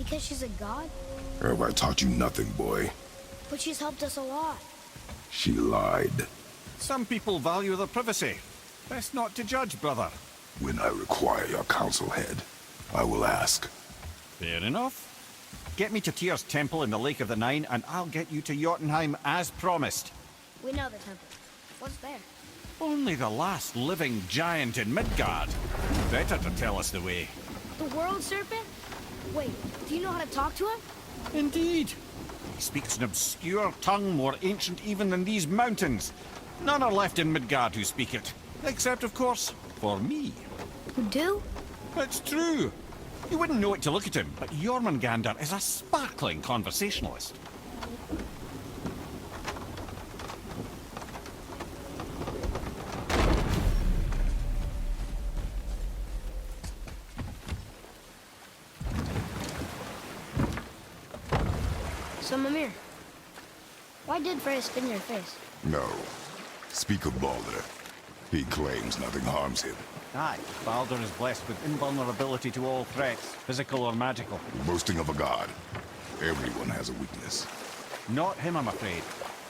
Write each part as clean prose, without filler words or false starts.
Because she's a god? Have I taught you nothing, boy? But she's helped us a lot. She lied. Some people value their privacy. Best not to judge, brother. When I require your council head, I will ask. Fair enough. Get me to Tyr's temple in the Lake of the Nine, and I'll get you to Jotunheim as promised. We know the temple. What's there? Only the last living giant in Midgard. Better to tell us the way. The world serpent? Wait, do you know how to talk to him? Indeed. He speaks an obscure tongue more ancient even than these mountains. None are left in Midgard who speak it. Except, of course, for me. You do? It's true. You wouldn't know it to look at him, but Jormungandr is a sparkling conversationalist. So, Mimir, why did Freya spin your face? No. Speak of Baldur. He claims nothing harms him. Aye, Baldur is blessed with invulnerability to all threats, physical or magical. Boasting of a god. Everyone has a weakness. Not him, I'm afraid.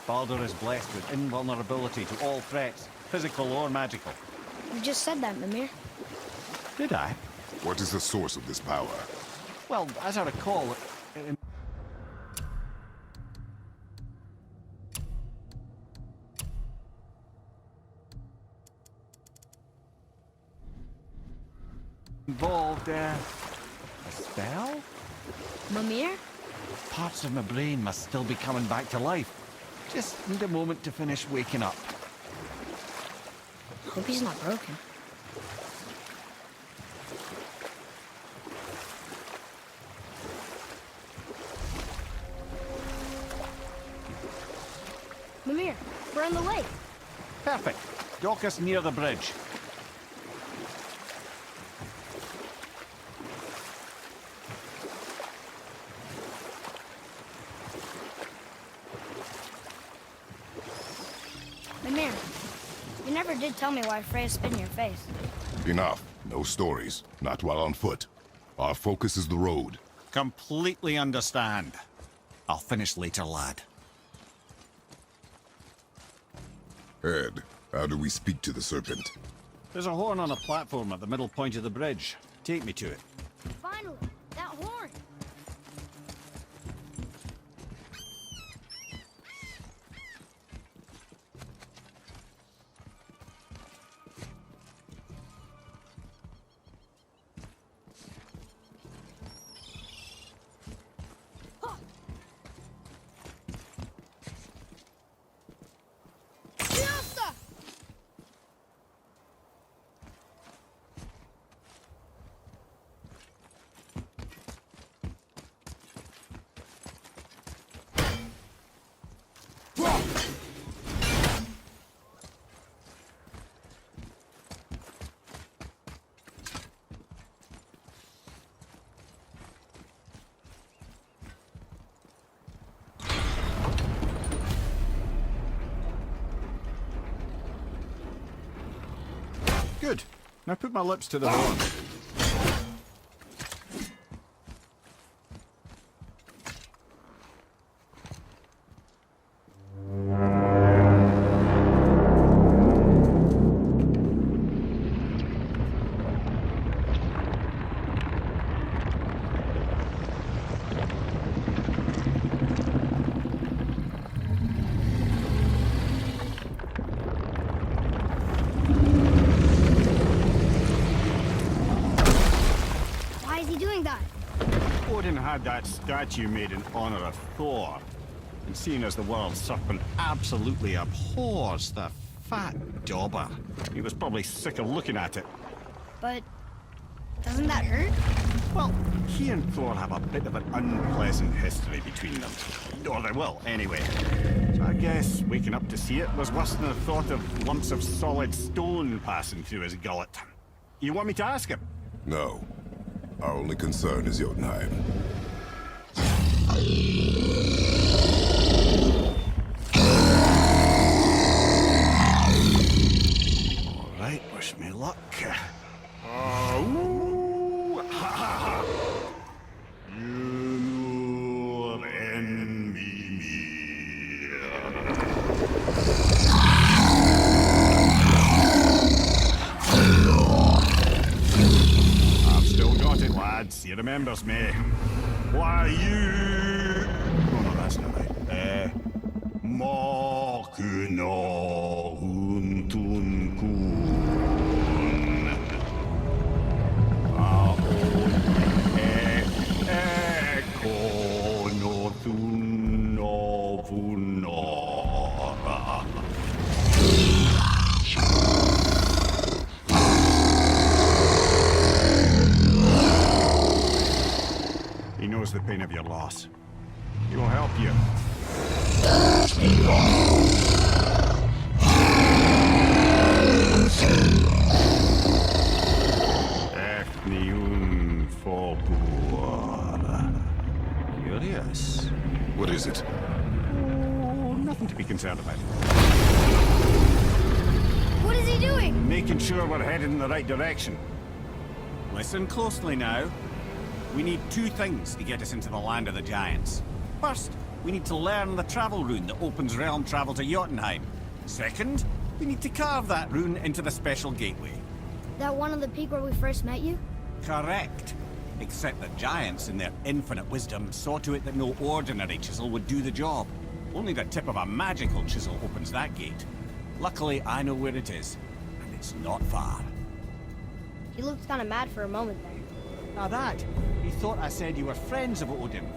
Baldur is blessed with invulnerability to all threats, physical or magical. You just said that, Mimir. Did I? What is the source of this power? Well, as I recall, involved a spell? Mimir? Parts of my brain must still be coming back to life. Just need a moment to finish waking up. Hope he's not broken. Mimir, we're on the lake. Perfect. Dock us near the bridge. Mimir, you never did tell me why Freya spit your face. Enough. No stories. Not while on foot. Our focus is the road. Completely understand. I'll finish later, lad. Ed, how do we speak to the serpent? There's a horn on a platform at the middle point of the bridge. Take me to it. Finally, that horn. Good. Now put my lips to the horn. Odin had that statue made in honor of Thor. And seeing as the world serpent absolutely abhors the fat dauber, he was probably sick of looking at it. But doesn't that hurt? Well, he and Thor have a bit of an unpleasant history between them. Or they will, anyway. So I guess waking up to see it was worse than the thought of lumps of solid stone passing through his gullet. You want me to ask him? No. Our only concern is Jotunheim. All right, wish me luck. Ooh, ha, ha, ha. You remembers me. Why you... Oh no, that's not right. Mokuno Huntun Kun. Eko no Thuno Vunora. He knows the pain of your loss. He will help you. Efniun Fobuara. Curious. What is it? Oh, nothing to be concerned about. What is he doing? Making sure we're headed in the right direction. Listen closely now. We need two things to get us into the land of the giants. First, we need to learn the travel rune that opens realm travel to Jotunheim. Second, we need to carve that rune into the special gateway. That one on the peak where we first met you? Correct. Except that giants, in their infinite wisdom, saw to it that no ordinary chisel would do the job. Only the tip of a magical chisel opens that gate. Luckily, I know where it is, and it's not far. He looked kind of mad for a moment there. Now that, he thought I said you were friends of Odin.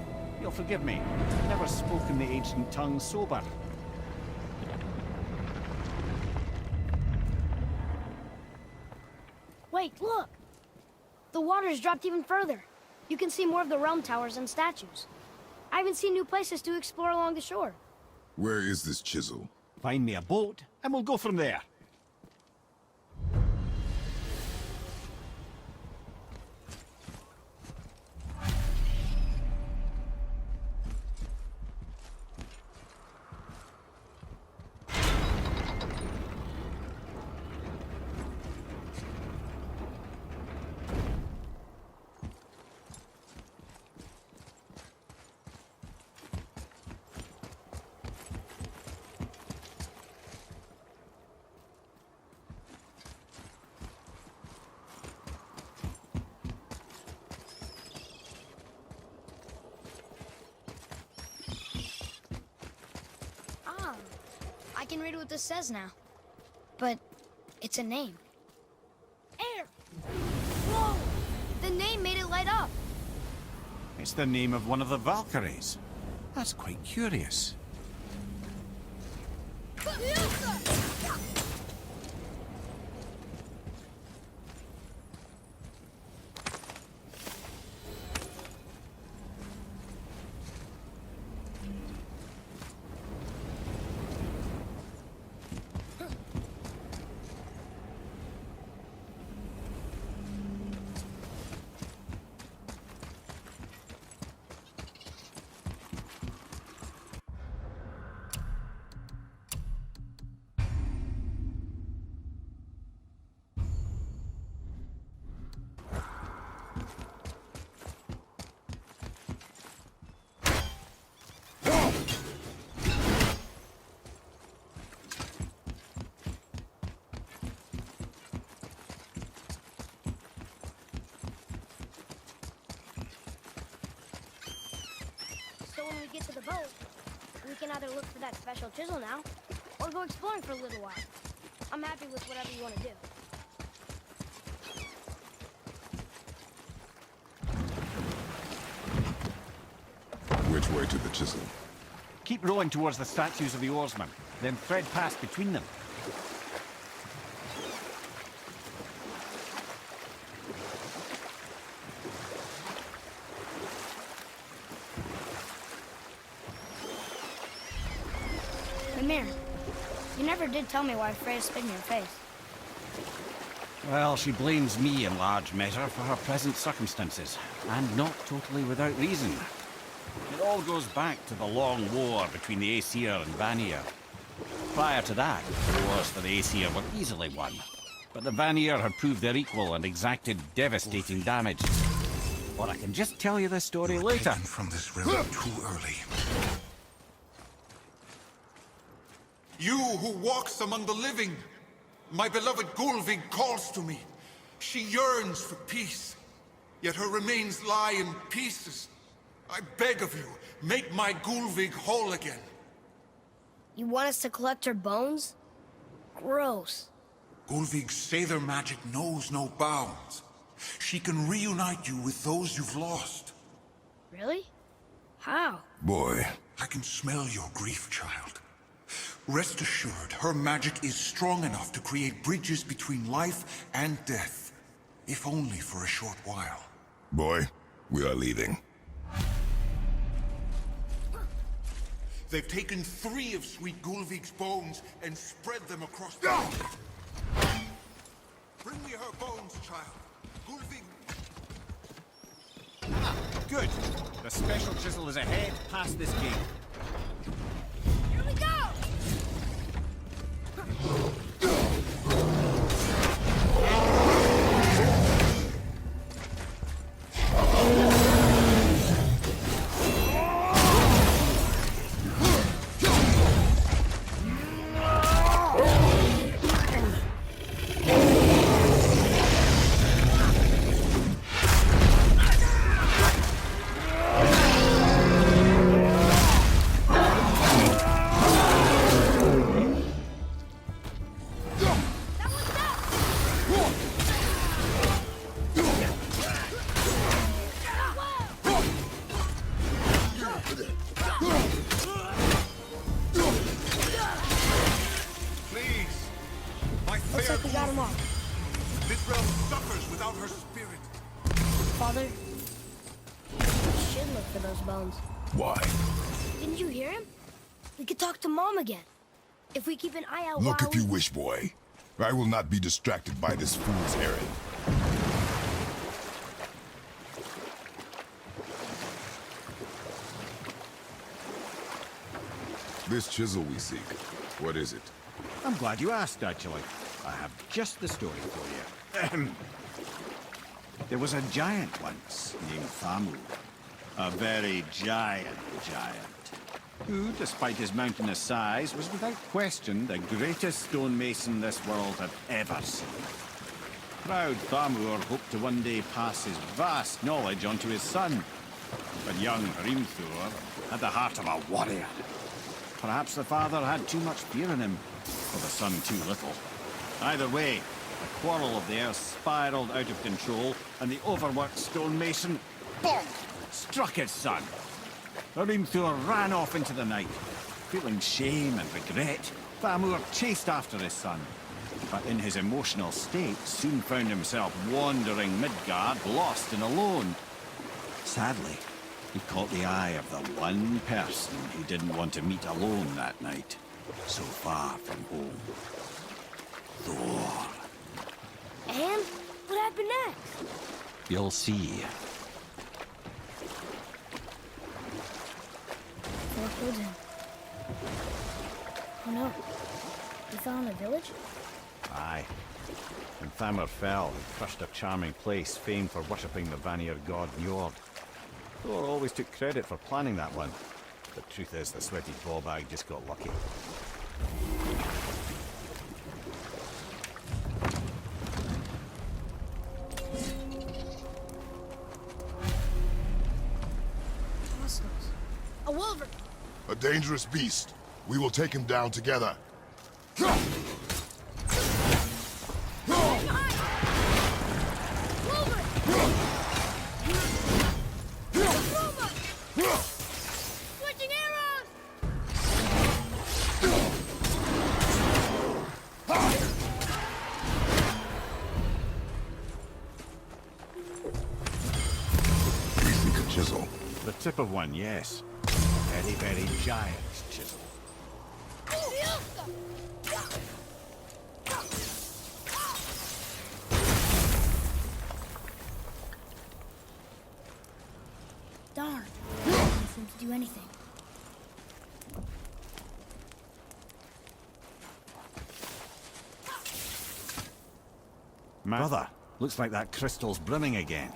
You'll forgive me. I've never spoken the ancient tongue sober. Wait, look! The water's dropped even further. You can see more of the realm towers and statues. I even see new places to explore along the shore. Where is this chisel? Find me a boat, and we'll go from there. I can read what this says now. But it's a name. Air! Whoa! The name made it light up. It's the name of one of the Valkyries. That's quite curious. So when we get to the boat, we can either look for that special chisel now, or go exploring for a little while. I'm happy with whatever you want to do. Which way to the chisel? Keep rowing towards the statues of the oarsmen, then thread past between them. Mimir, you never did tell me why Freya spit in your face. Well, she blames me in large measure for her present circumstances, and not totally without reason. It all goes back to the long war between the Aesir and Vanir. Prior to that, the wars for the Aesir were easily won, but the Vanir had proved their equal and exacted devastating damage. Or I can just tell you the story later. Taken from this realm too early. You who walks among the living, my beloved Gulvig calls to me. She yearns for peace. yet her remains lie in pieces. I beg of you, make my Gulvig whole again. You want us to collect her bones? Gross. Gulvig's Sather magic knows no bounds. She can reunite you with those you've lost. Really? How? Boy, I can smell your grief, child. Rest assured, her magic is strong enough to create bridges between life and death. If only for a short while. boy, we are leaving. They've taken 3 of Sweet Gulvig's bones and spread them across the... Bring me her bones, child. Gulvig... Good. The special chisel is ahead past this gate. Here we go! Please! My Looks fair like we got him all. This realm suffers without her spirit. Father, we should look for those bones. Why? Didn't you hear him? We could talk to Mom again. If we keep an eye out Look while if you wish, boy. I will not be distracted by this fool's errand. This chisel we seek, what is it? I'm glad you asked, actually. I have just the story for you. Ahem. There was a giant once named Famu. A very giant, who, despite his mountainous size, was without question the greatest stonemason this world had ever seen. Proud Thamur hoped to one day pass his vast knowledge on to his son. But young Hrimthur had the heart of a warrior. Perhaps the father had too much fear in him, or the son too little. Either way, the quarrel of the earth spiraled out of control, and the overworked stonemason, bonk, struck his son. Hrimthur ran off into the night. Feeling shame and regret, Thamur chased after his son. But in his emotional state, soon found himself wandering Midgard, lost and alone. Sadly, he caught the eye of the one person he didn't want to meet alone that night, so far from home. Thor. And what happened next? You'll see. Thor killed him. Oh no. He fell in a village? Aye. When Thamur fell, he crushed a charming place famed for worshipping the Vanir god Njord. Thor always took credit for planning that one. The truth is, the sweaty ballbag just got lucky. Fossils. A wolverine! A dangerous beast. We will take him down together. Switching arrows! We seek a chisel. The tip of one, yes. Very, very giant chisel. Darn. Can't seem to do anything. Brother, looks like that crystal's brimming again.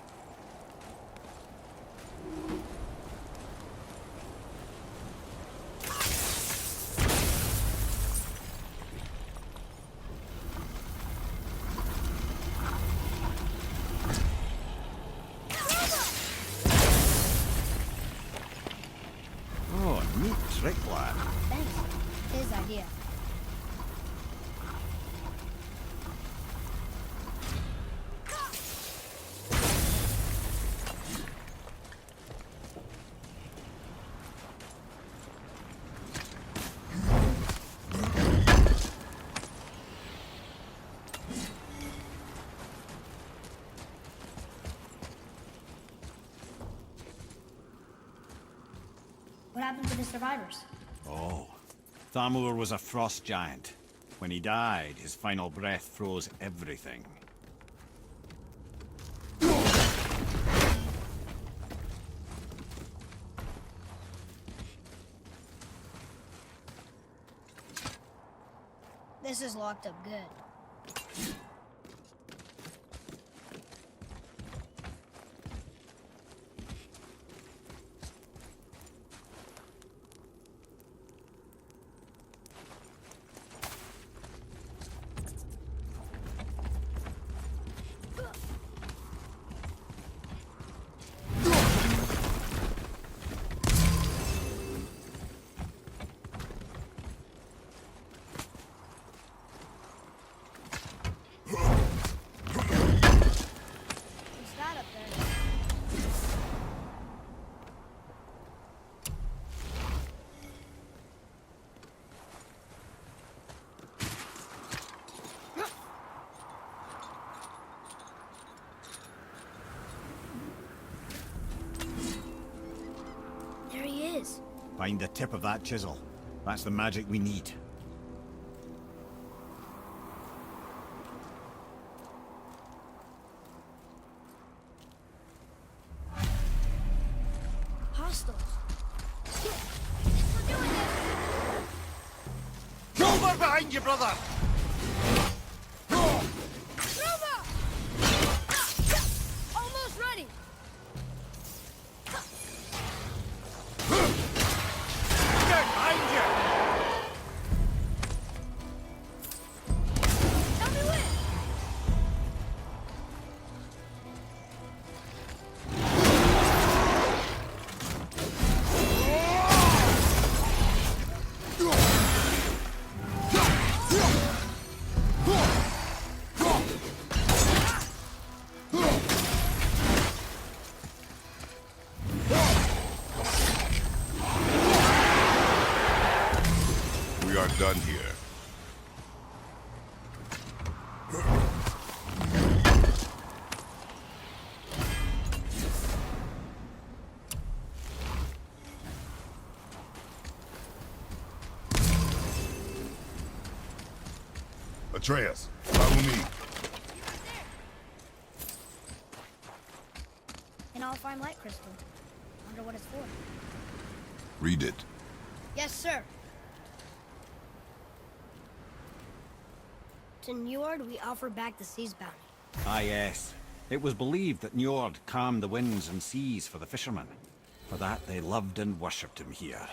trick, lad. Thanks. His idea. What happened to the survivors? Oh. Thamur was a frost giant. When he died, his final breath froze everything. This is locked up good. What's that up there? There he is. Find the tip of that chisel. That's the magic we need. Hostiles. We're doing this! Over behind you, brother! Roma! Almost ready! Get behind you! Tell me when! We are done here. Atreus, follow me. An all-fine light crystal. Wonder what it's for. Read it. Yes, sir. To Njord, we offer back the sea's bounty. Ah, yes. It was believed that Njord calmed the winds and seas for the fishermen. For that, they loved and worshipped him here.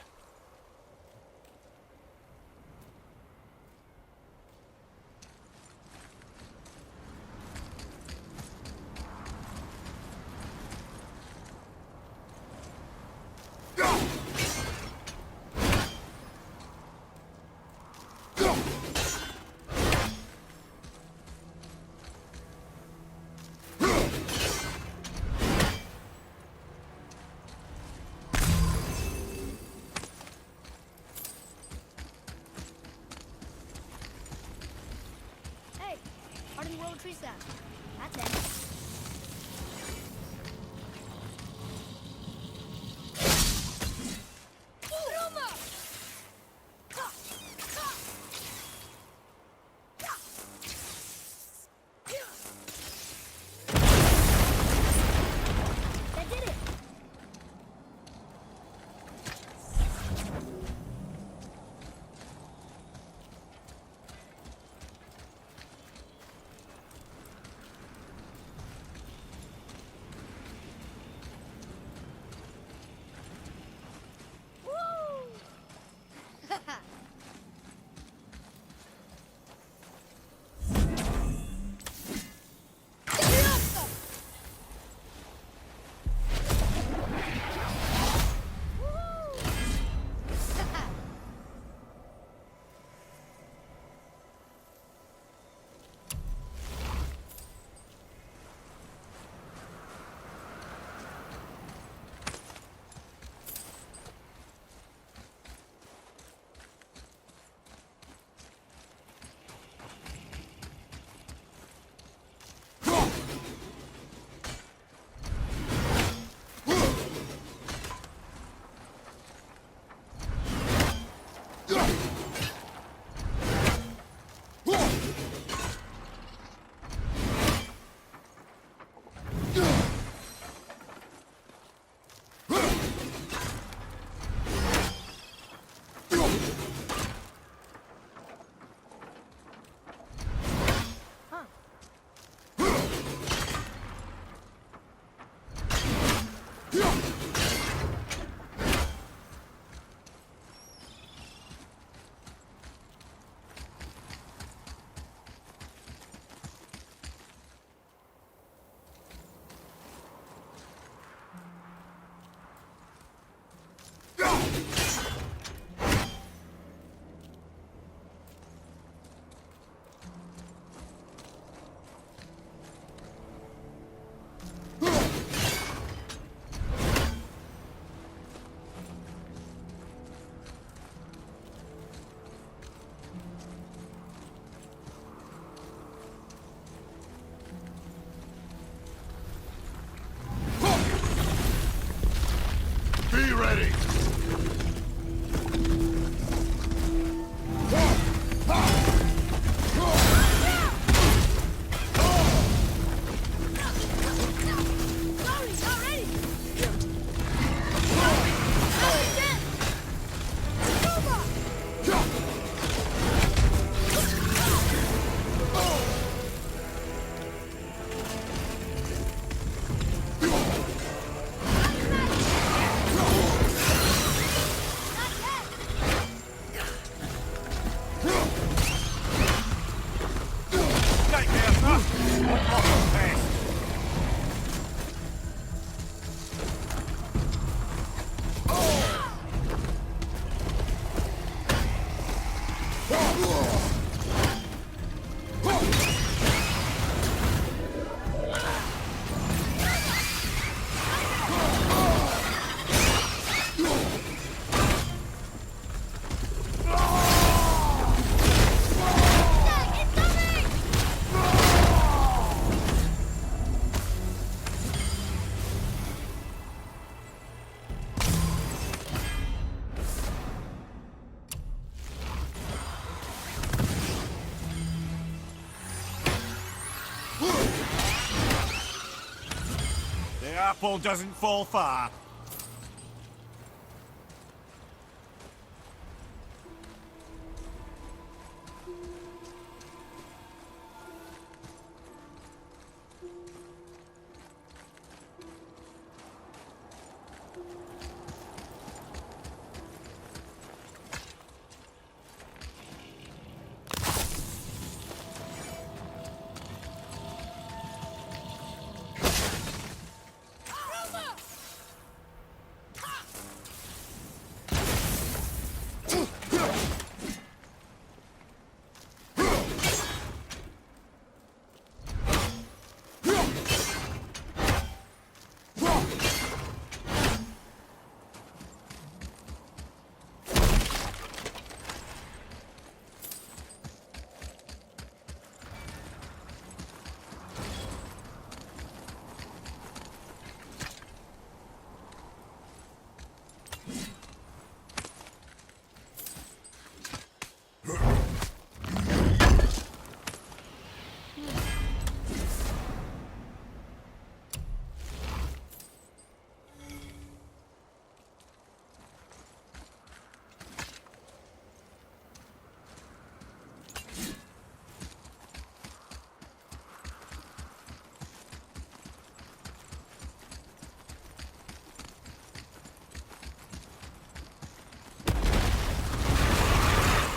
Hey, Arden World Tree Staff. That's it. That did it! Be ready! Sorry, not ready! The apple doesn't fall far.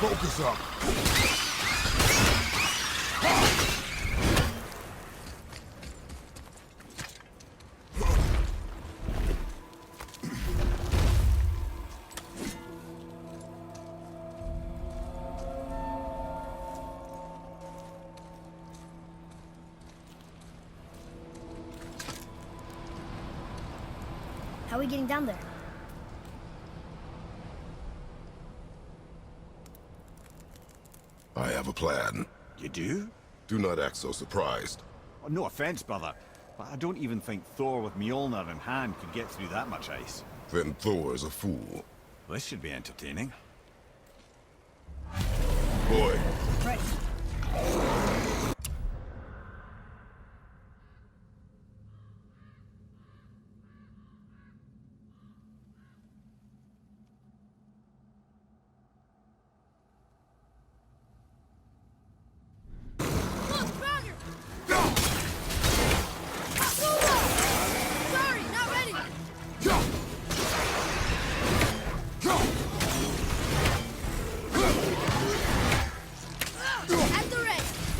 Focus up. How are we getting down there? I have a plan. You do? Do not act so surprised. Oh, no offense, brother, but I don't even think Thor with Mjolnir in hand could get through that much ice. Then Thor is a fool. This should be entertaining. Boy, Right. Look, Roger! Sorry, not ready! At the ready!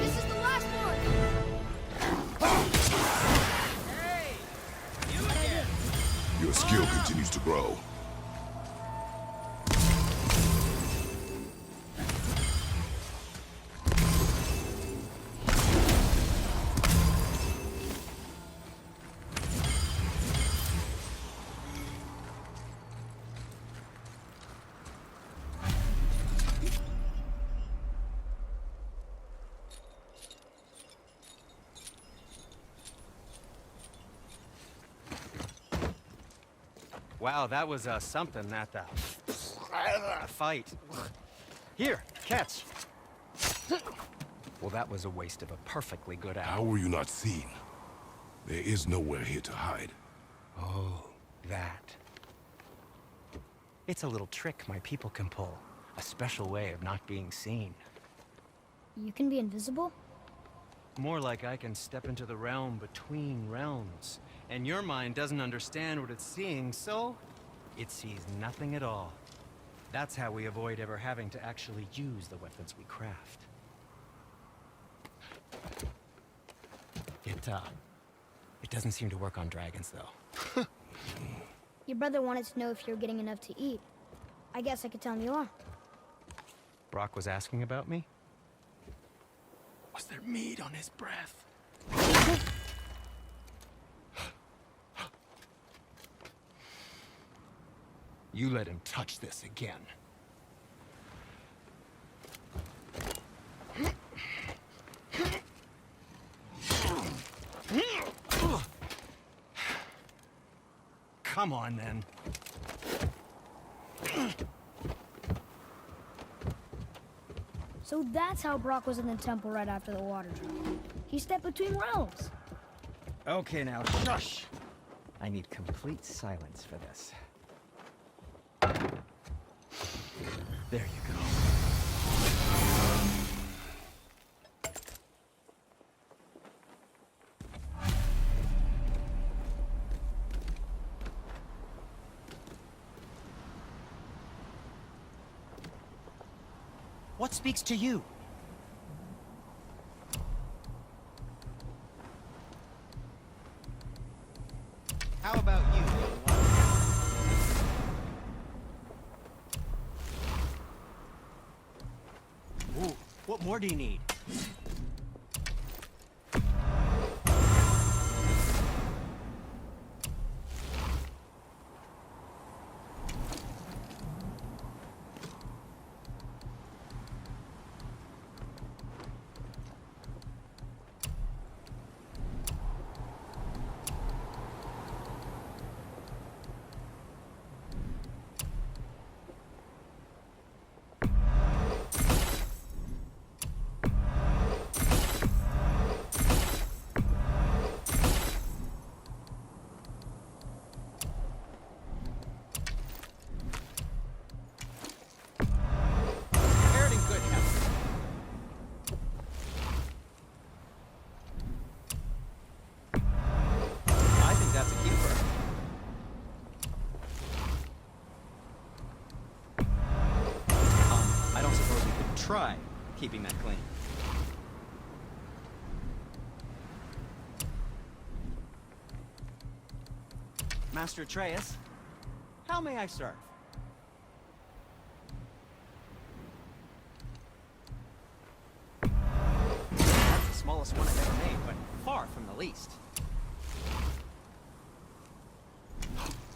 This is the last one! Your skill continues to grow. Wow, that was something at the fight. Here, catch. Well, that was a waste of a perfectly good How hour. were you not seen? There is nowhere here to hide. Oh, that. It's a little trick my people can pull. A special way of not being seen. You can be invisible? More like I can step into the realm between realms. And your mind doesn't understand what it's seeing, so it sees nothing at all. That's how we avoid ever having to actually use the weapons we craft. It doesn't seem to work on dragons, though. Your brother wanted to know if you're getting enough to eat. I guess I could tell him you are. Brock was asking about me? Was there meat on his breath? You let him touch this again. Come on, then. So that's how Brock was in the temple right after the water drop. He stepped between realms. Okay, now, shush! I need complete silence for this. There you go. What speaks to you? How about you, young one? Ooh, what more do you need? Try keeping that clean. Master Atreus, how may I serve? That's the smallest one I've ever made, but far from the least.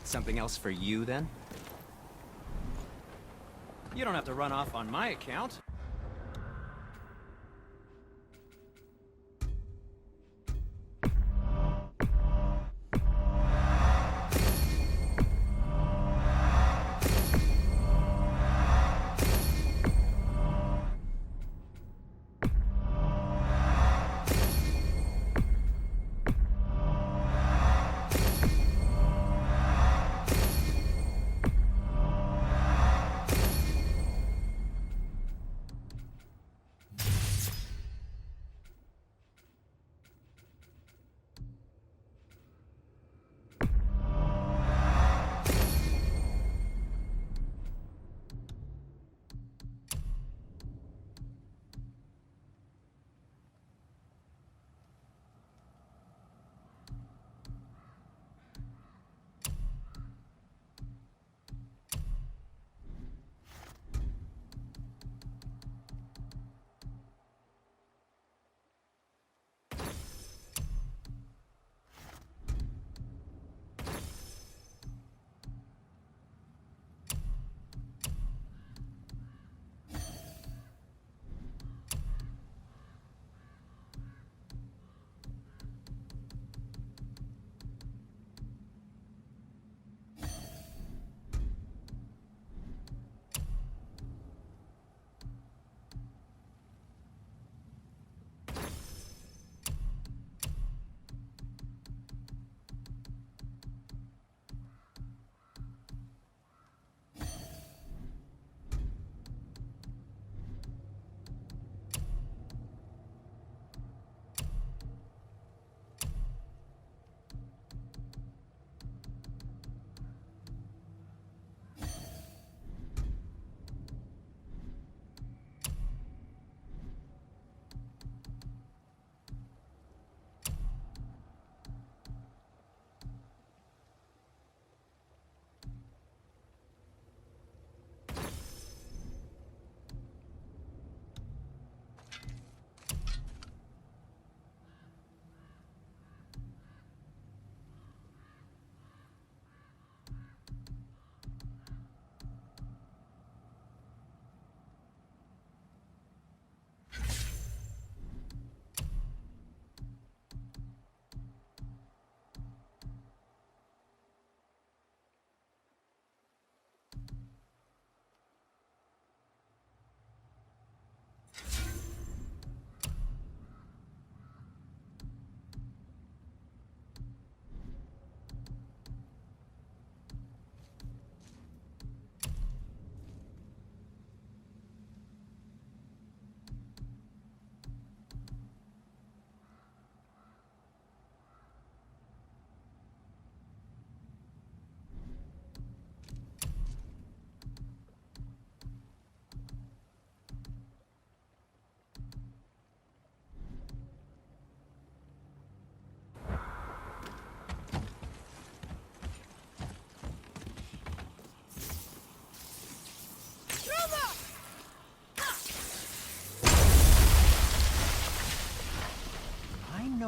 Something else for you, then? You don't have to run off on my account.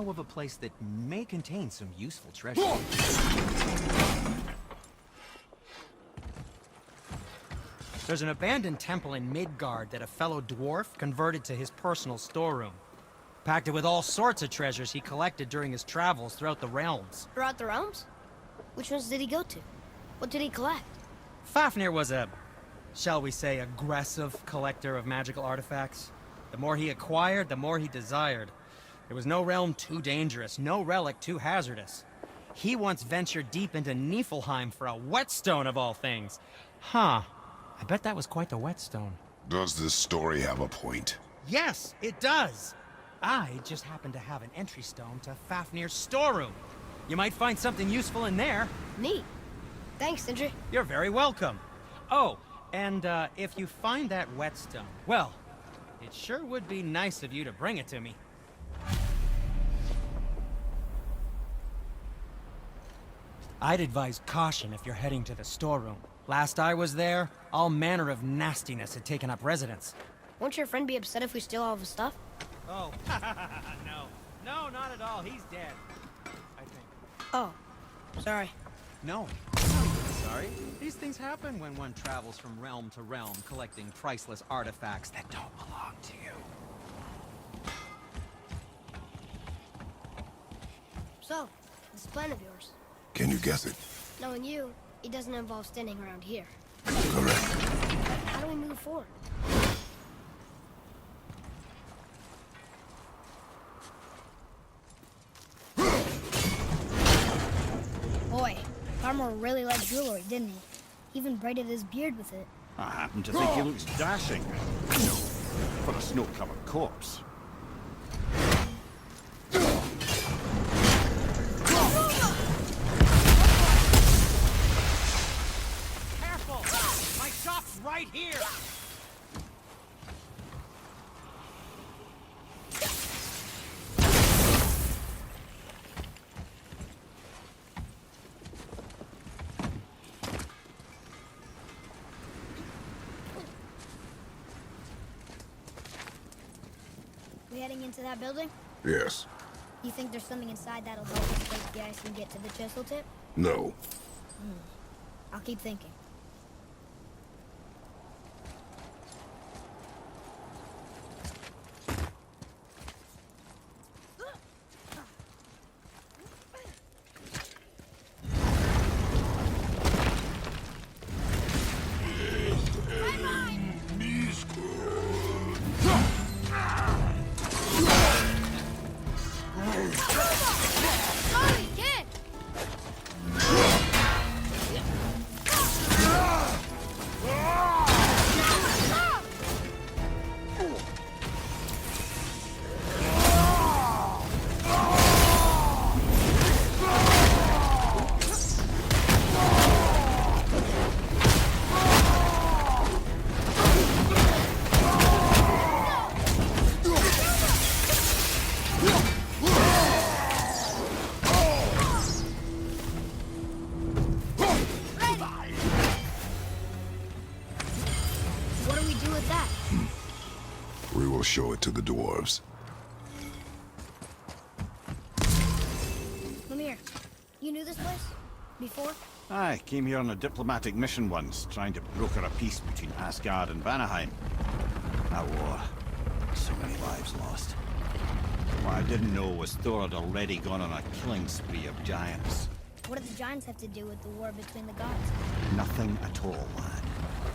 know of a place that may contain some useful treasure. There's an abandoned temple in Midgard that a fellow dwarf converted to his personal storeroom. Packed it with all sorts of treasures he collected during his travels throughout the realms. Throughout the realms? Which ones did he go to? What did he collect? Fafnir was a, shall we say, aggressive collector of magical artifacts. The more he acquired, the more he desired. There was no realm too dangerous, no relic too hazardous. He once ventured deep into Niflheim for a whetstone of all things. Huh. I bet that was quite the whetstone. Does this story have a point? Yes, it does. I just happen to have an entry stone to Fafnir's storeroom. You might find something useful in there. Neat. Thanks, Sindri. You're very welcome. Oh, and if you find that whetstone, well, it sure would be nice of you to bring it to me. I'd advise caution if you're heading to the storeroom. Last I was there, all manner of nastiness had taken up residence. Won't your friend be upset if we steal all of his stuff? Oh, no. No, not at all. He's dead, I think. Oh, sorry. No, not even sorry. These things happen when one travels from realm to realm, collecting priceless artifacts that don't belong to you. So, this plan of yours, Can you guess it? knowing you, it doesn't involve standing around here. Correct. How do we move forward? Boy, Farmer really liked jewelry, didn't he? Even braided his beard with it. I happen to think he looks dashing. You know, for a snow-covered corpse. Careful! My shop's right here! We heading into that building? Yes. You think there's something inside that'll help us break the ice and get to the chisel tip? No. I'll keep thinking. Sorry, kid! What do we do with that? We will show it to the dwarves. Lemire, you knew this place? Before? I came here on a diplomatic mission once, trying to broker a peace between Asgard and Vanaheim. That war. So many lives lost. What I didn't know was Thor had already gone on a killing spree of giants. What do the giants have to do with the war between the gods? Nothing at all, lad.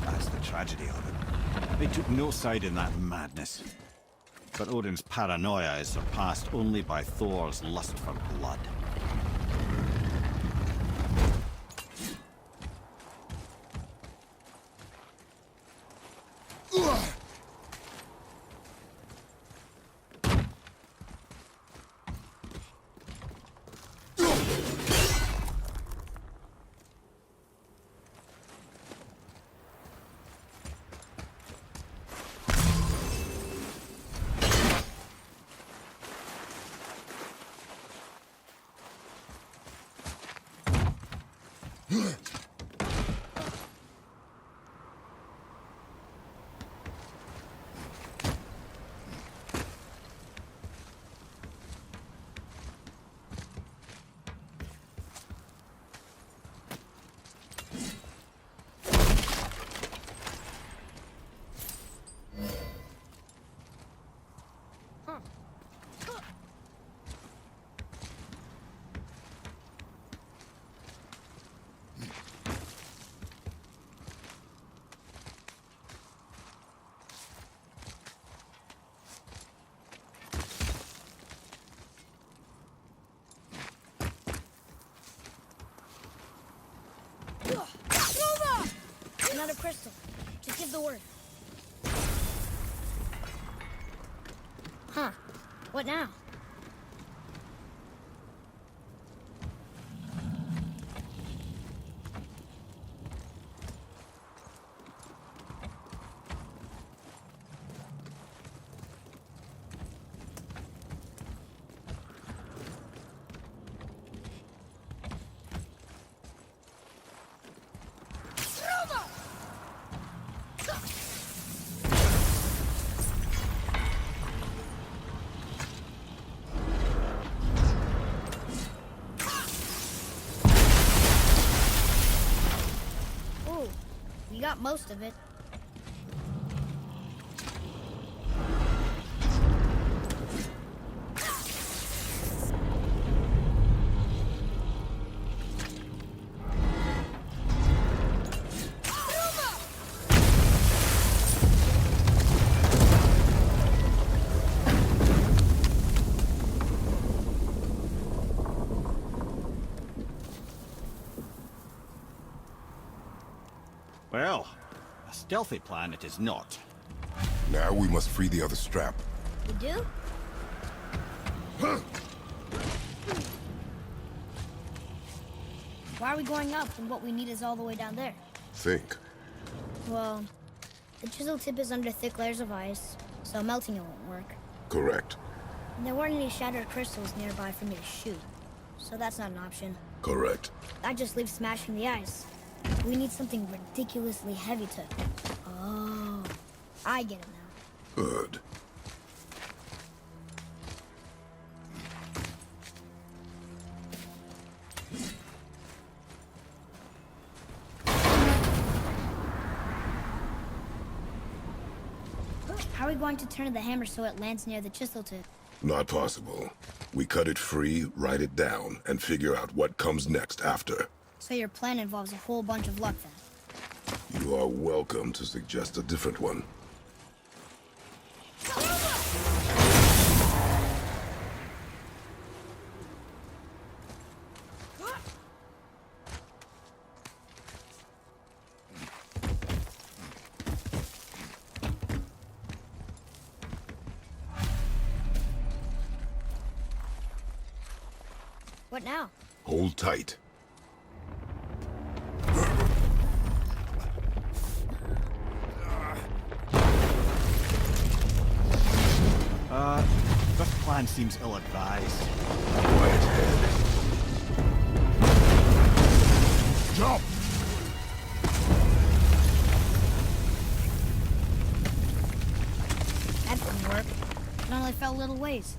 That's the tragedy of it. They took no side in that madness. But Odin's paranoia is surpassed only by Thor's lust for blood. Another crystal. Just give the word. Huh. What now? Ooh, you got most of it. Well, a stealthy plan it is not. Now we must free the other strap. You do? Why are we going up when what we need is all the way down there? Think. Well, the chisel tip is under thick layers of ice, so melting it won't work. Correct. And there weren't any shattered crystals nearby for me to shoot, so that's not an option. Correct. I just leave smashing the ice. We need something ridiculously heavy to... Oh, I get it now. Good. How are we going to turn the hammer so it lands near the chisel tip? Not possible. We cut it free, write it down, and figure out what comes next after. So your plan involves a whole bunch of luck then? You are welcome to suggest a different one. What now? Hold tight. This plan seems ill-advised. Quiet head. Jump! That didn't work. It only fell a little ways.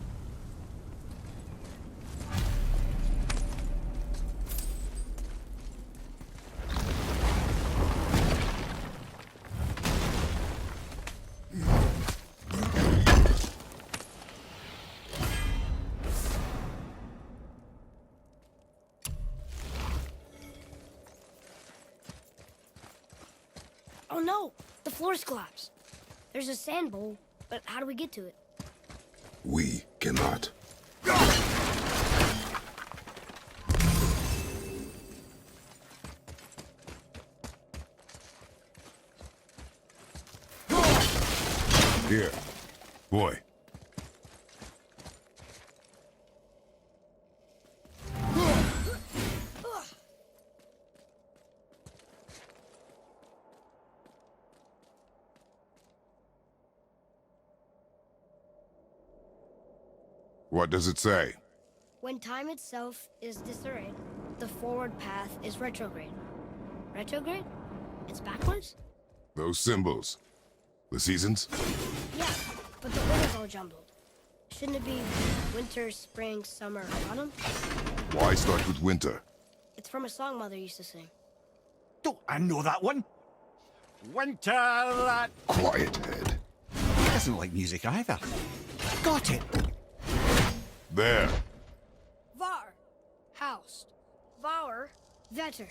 Oh no! The floor's collapsed. There's a sand bowl, but how do we get to it? We cannot. Here. Boy. What does it say? When time itself is disarrayed, the forward path is retrograde. Retrograde? It's backwards? Those symbols. The seasons? Yeah, but the order's all jumbled. Shouldn't it be winter, spring, summer, autumn? Why start with winter? It's from a song Mother used to sing. Don't I know that one? Winter that... Quiet head. He doesn't like music either. Got it! There. Var. Housed. Vauer. Vetter.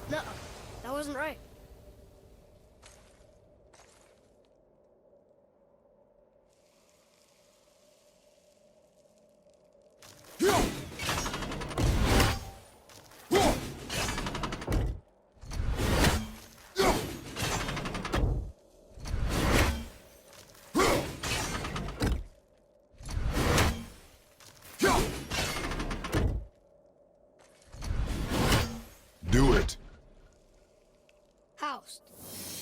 No, that wasn't right. Faust.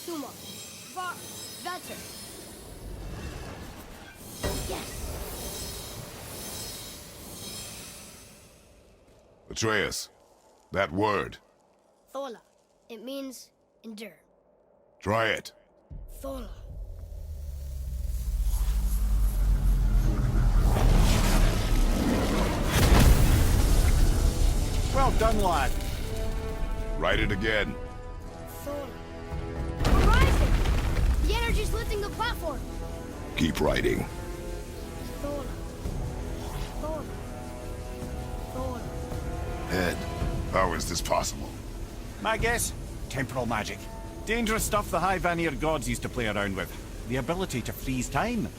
Suma. Vetter. Yes. Atreus, that word. Thola. It means endure. Try it. Thola. Well done, lad. Write it again. Thola. We're rising! The energy's lifting the platform. Keep writing. Thola. Thola. Thola. Ed, how is this possible? My guess? Temporal magic. Dangerous stuff the High Vanir gods used to play around with. The ability to freeze time.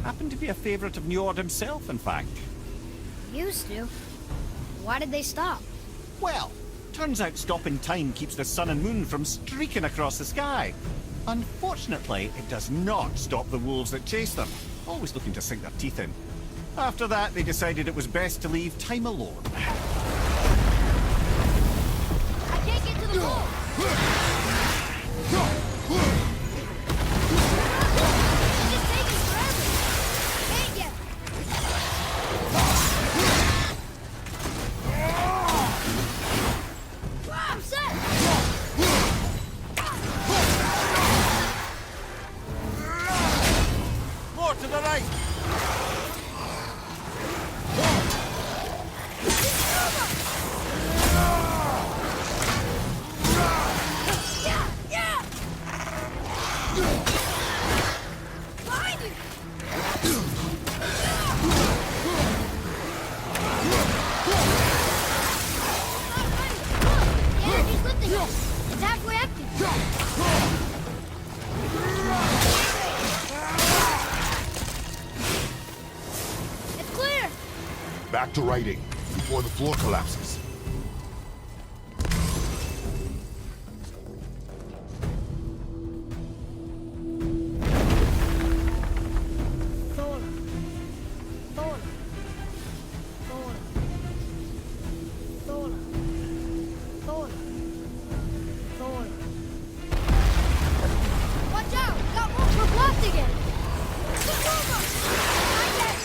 Happened to be a favorite of Njord himself, in fact. Used to. Why did they stop? Well, turns out stopping time keeps the sun and moon from streaking across the sky. Unfortunately, it does not stop the wolves that chase them, always looking to sink their teeth in. After that, they decided it was best to leave time alone. I can't get to the pole! It's just taking forever! Can't get! I'm set! More to the right! Yeah! Behind you! The energy's lifting us. It's halfway empty. It's clear. Back to writing, before the floor collapses. Thola. Thola. Thola. Thola. Thola. Thola. Watch out! Got one. We're blocked again! Not yet!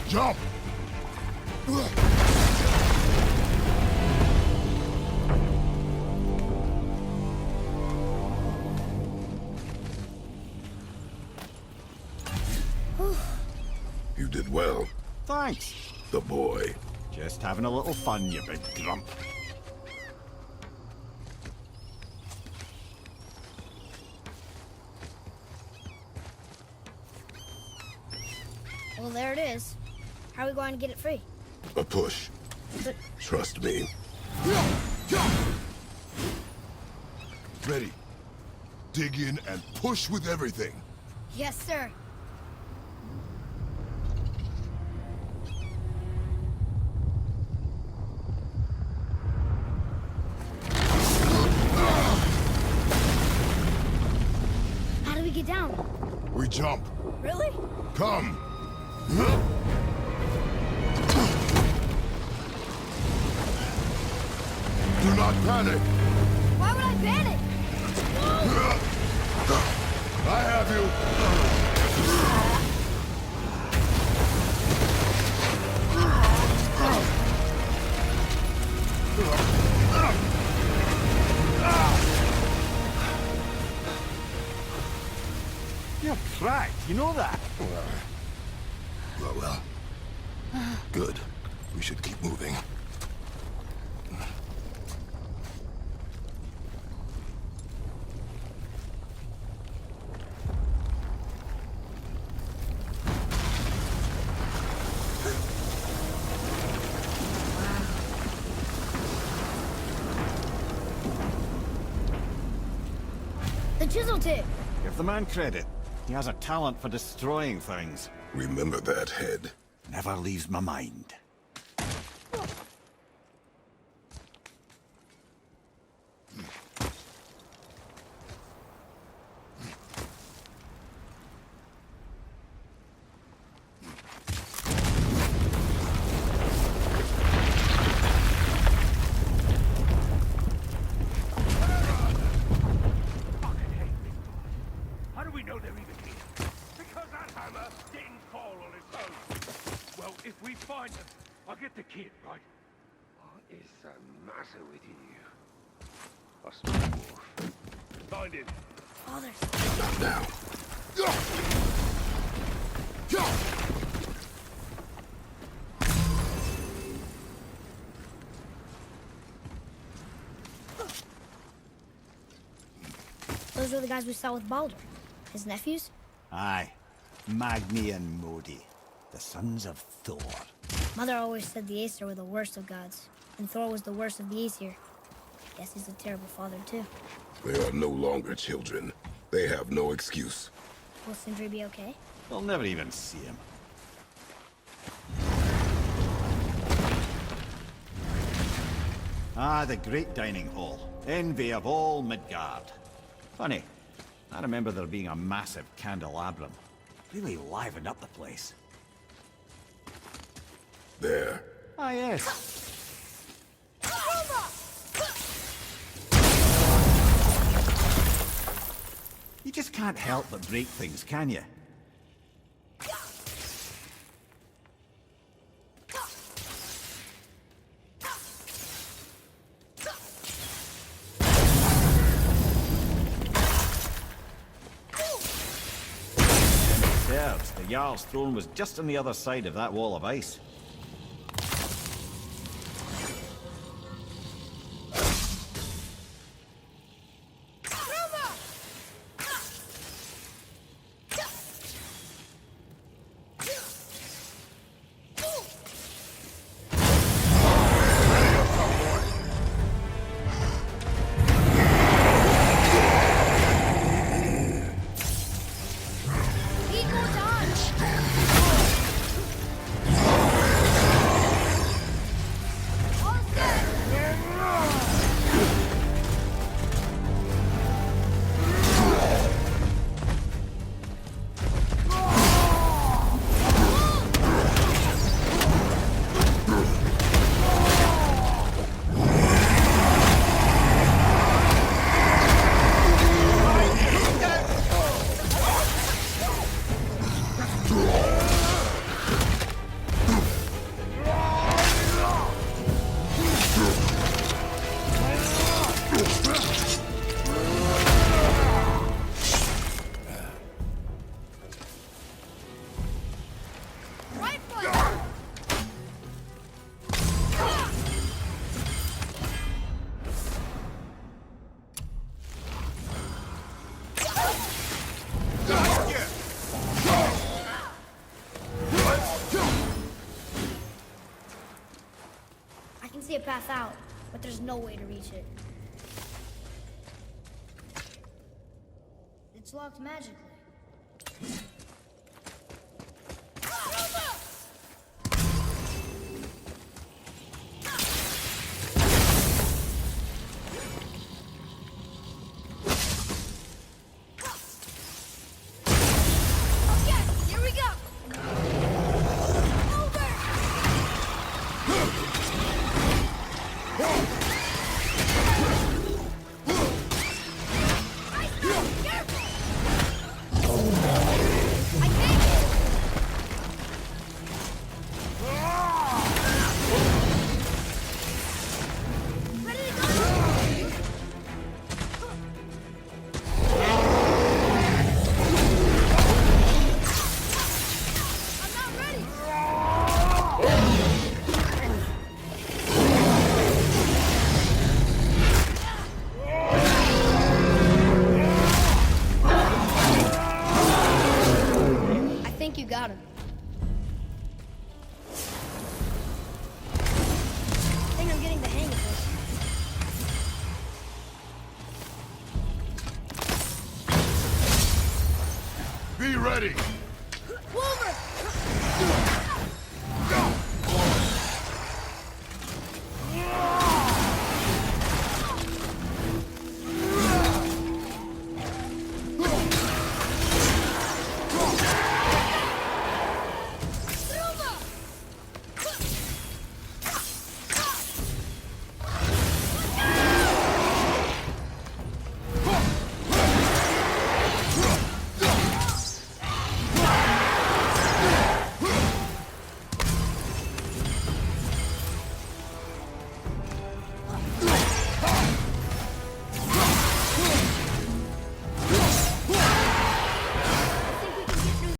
Jump! You did well, Thanks. the boy. Just having a little fun, you big grump. Well, there it is. How are we going to get it free? A push. But Trust me. Ready. Dig in and push with everything. yes, sir. How do we get down? We jump. Really? Come. Do not panic. Why would I panic? I have you. You're cracked, you know that? Well. Good. We should keep moving. The chisel tip. Give the man credit. He has a talent for destroying things. Remember that head. Never leaves my mind. How do we know they're even here? Because that hammer didn't fall on its own. Well, if we find them, I'll get the kid, right? What is the matter with you? I smell wolf. Find him. Father. Not now. Those are the guys we saw with Baldur. His nephews? Aye. Magni and Modi. The sons of Thor. Mother always said the Aesir were the worst of gods, and Thor was the worst of the Aesir. Guess he's a terrible father, too. They are no longer children. They have no excuse. Will Sindri be okay? They'll never even see him. Ah, the great dining hall. Envy of all Midgard. Funny, I remember there being a massive candelabrum. Really livened up the place. There. Ah, yes. You just can't help but break things, can you? Serves, the Jarl's throne was just on the other side of that wall of ice. Equal dodge! see a path out, but there's no way to reach it. It's locked magically. Okay, here we go. Over. I can't. Ready to go? I'm not ready. I think you got him. I think I'm getting the hang of this. Be ready! Wolver! Go!